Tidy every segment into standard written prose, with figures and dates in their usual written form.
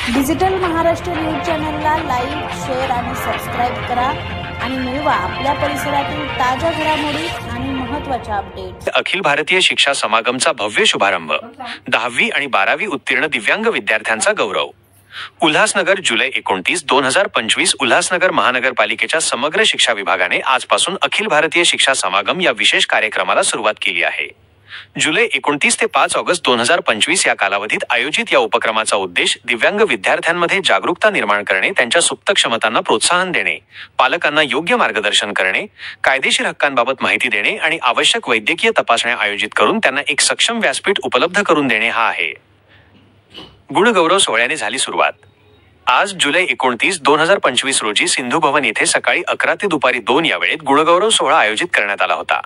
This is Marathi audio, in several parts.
डिजिटल महाराष्ट्र न्यूज चॅनलला लाईक, शेअर आणि सबस्क्राइब करा आणि मिळवा आपल्या परिसरातील ताज्या घडामोडी आणि महत्त्वाच्या अपडेट्स। अखिल भारतीय शिक्षा समागमचा भव्य शुभारंभ। 10वी आणि 12वी उत्तीर्ण दिव्यांग विद्यार्थ्यांचा गौरव। उल्हासनगर जुलै 29, 2025 उल्हासनगर महानगरपालिकेच्या समग्र शिक्षा विभागाने आजपासून अखिल भारतीय शिक्षा समागम या विशेष कार्यक्रमाला सुरुवात केली आहे। जुलै 29 ते 5 ऑगस्ट 2025 या कालावधीत आयोजित या उपक्रमाचा उद्देश दिव्यांग विद्यार्थ्यांमध्ये जागरूकता निर्माण करणे, त्यांच्या सुप्त क्षमतांना प्रोत्साहन देणे, पालकांना योग्य मार्गदर्शन करणे, कायदेशीर हक्कांबाबत माहिती देणे आणि आवश्यक वैद्यकीय तपासण्या आयोजित करून त्यांना एक सक्षम व्यासपीठ उपलब्ध करून देणे हा आहे। गुणगौरव सोहळ्याने झाली सुरुवात। आज जुलै 29, 2025 रोजी सिंधू भवन येथे सकाळी 11 ते दुपारी 2 या वेळेत गुणगौरव सोहळा आयोजित करण्यात आला होता।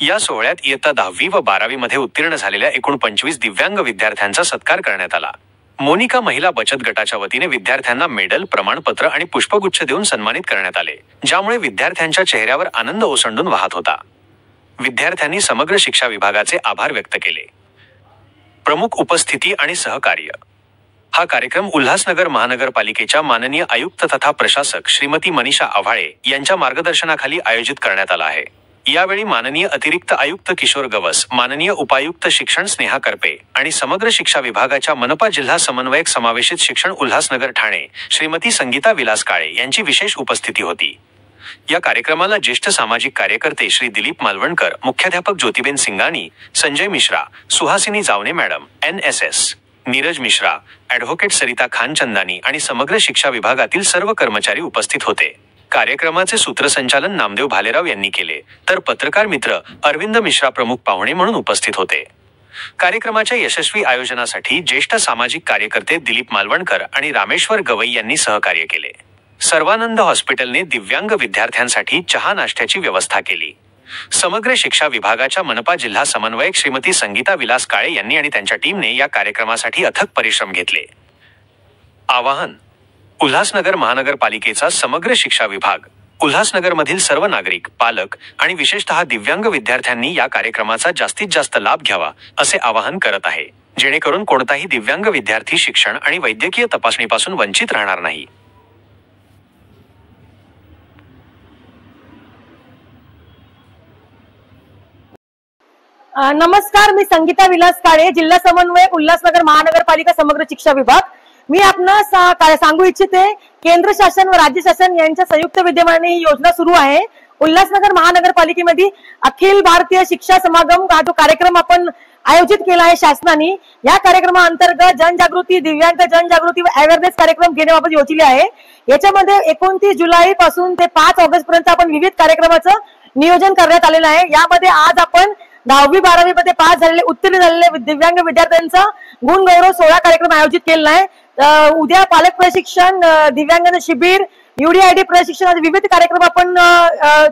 या सोहळ्यात इयत्ता 10वी व 12वी मध्ये उत्तीर्ण झालेल्या एकूण 25 दिव्यांग विद्यार्थ्यांचा सत्कार करण्यात आला। मोनिका महिला बचत गटाच्या वतीने विद्यार्थ्यांना मेडल, प्रमाणपत्र आणि पुष्पगुच्छ देऊन सन्मानित करण्यात आले, ज्यामुळे विद्यार्थ्यांच्या चेहऱ्यावर आनंद ओसंडून वाहत होता। विद्यार्थ्यांनी समग्र शिक्षा विभागाचे आभार व्यक्त केले। प्रमुख उपस्थिती आणि सहकार्य। हा कार्यक्रम उल्हासनगर महानगरपालिकेच्या माननीय आयुक्त तथा प्रशासक श्रीमती मनीषा आव्हाळे यांच्या मार्गदर्शनाखाली आयोजित करण्यात आला आहे। यावेळी माननीय अतिरिक्त आयुक्त किशोर गवस, माननीय उपायुक्त शिक्षण स्नेहा करपे आणि समग्र शिक्षा विभागाच्या मनपा जिल्हा समन्वयक समावेशित शिक्षण उल्हासनगर ठाणे श्रीमती संगीता विलास काळे यांची विशेष उपस्थिती होती। या कार्यक्रमाला ज्येष्ठ सामाजिक कार्यकर्ते श्री दिलीप मालवणकर, मुख्याध्यापक Jyotiben Singani, Sanjay Mishra, Suhasini Javne madam, NSS, Neeraj Mishra, advocate Sarita Khan Chandani आणि समग्र शिक्षा विभागातील सर्व कर्मचारी उपस्थित होते। कार्यक्रमाचे सूत्रसंचालन नामदेव भालेराव यांनी केले, तर पत्रकार मित्र अरविंद मिश्रा प्रमुख पाहुणे म्हणून उपस्थित होते। कार्यक्रमाच्या यशस्वी आयोजनासाठी ज्येष्ठ सामाजिक कार्यकर्ते दिलीप मालवणकर आणि रामेश्वर गवई यांनी सहकार्य केले। सर्वानंद हॉस्पिटलने दिव्यांग विद्यार्थ्यांसाठी चहा नाश्त्याची व्यवस्था केली। समग्र शिक्षा विभागाच्या मनपा जिल्हा समन्वयक श्रीमती संगीता विलास काळे यांनी आणि त्यांच्या टीमने या कार्यक्रमासाठी अथक परिश्रम घेतले। आवाहन: उल्हासनगर महानगरपालिकेचा समग्र शिक्षा विभाग उल्हासनगरमधील सर्व नागरिक, पालक आणि विशेषतः दिव्यांग विद्यार्थ्यांनी या कार्यक्रमाचा जास्तीत जास्त लाभ घ्यावा असे आवाहन करत आहे, जेणेकरून कोणताही दिव्यांग विद्यार्थी शिक्षण आणि वैद्यकीय तपासणीपासून वंचित राहणार नाही। नमस्कार, मी संगीता विलास काळे, जिल्हा समन्वयक उल्हासनगर महानगरपालिका समग्र शिक्षा विभाग। मी आपणास सांगू इच्छिते, केंद्र शासन व राज्य शासन यांच्या संयुक्त विद्यमाने ही योजना सुरू आहे। उल्हासनगर महानगरपालिकेमध्ये अखिल भारतीय शिक्षा समागम हा जो कार्यक्रम आपण आयोजित केला आहे शासनाने, या कार्यक्रमाअंतर्गत जनजागृती, दिव्यांग जनजागृती व अवेअरनेस कार्यक्रम घेण्याबाबत योजले आहे। याच्यामध्ये 29 जुलै पासून ते 5 ऑगस्ट पर्यंत आपण विविध कार्यक्रमाचं नियोजन करण्यात आलेलं आहे। यामध्ये आज आपण 10वी 12वी मध्ये पास झालेले, उत्तीर्ण झालेले दिव्यांग विद्यार्थ्यांचा गुणगौरव सोहळा कार्यक्रम आयोजित केलेला आहे। उद्या पालक प्रशिक्षण, दिव्यांग शिबिर, UDID प्रशिक्षण आदी विविध कार्यक्रम आपण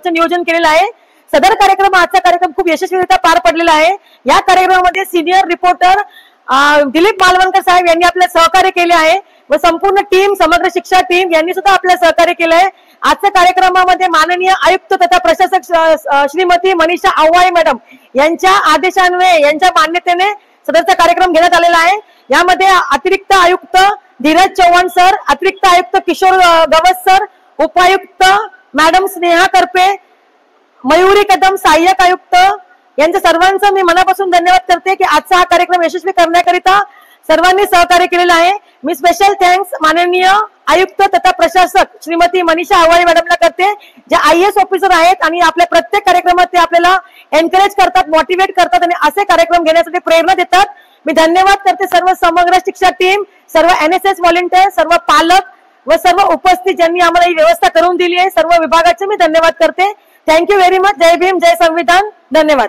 नियोजन केलेलं आहे। सदर कार्यक्रम, आजचा कार्यक्रम खूप यशस्वीरित्या पार पडलेला आहे। या कार्यक्रमामध्ये सिनियर रिपोर्टर दिलीप मालवणकर साहेब यांनी आपले सहकार्य केले आहे व संपूर्ण टीम, समग्र शिक्षा टीम यांनी सुद्धा आपले सहकार्य केले आहे। आजच्या कार्यक्रमामध्ये माननीय आयुक्त तथा प्रशासक श्रीमती मनीषा आव्हाळे मॅडम यांच्या आदेशान्वये, यांच्या मान्यतेने सदरचा कार्यक्रम घेण्यात आलेला आहे। यामध्ये अतिरिक्त आयुक्त धीरज चव्हाण सर, अतिरिक्त आयुक्त किशोर गवस सर, उपायुक्त मॅडम स्नेहा करपे, मयुरी कदम सहाय्यक आयुक्त यांच्या सर्वांचं मी मनापासून धन्यवाद करते की आजचा हा कार्यक्रम यशस्वी करण्याकरिता सर्वांनी सहकार्य केलेलं आहे। मी स्पेशल थँक्स माननीय आयुक्त तथा प्रशासक श्रीमती मनीषा आव्हाळे मॅडमला करते, जे IAS ऑफिसर आहेत आणि आपल्या प्रत्येक कार्यक्रमात ते आपल्याला एनकरेज करतात, मोटिवेट करतात आणि असे कार्यक्रम घेण्यासाठी प्रेरणा देतात। मी धन्यवाद करते सर्व समग्र शिक्षा टीम, सर्व NSS व्हॉलंटियर, सर्व पालक व सर्व उपस्थित ज्यांनी आम्हाला ही व्यवस्था करून दिली आहे, सर्व विभागाचे मी धन्यवाद करते। Thank you very much. जय भीम, जय संविधान। धन्यवाद।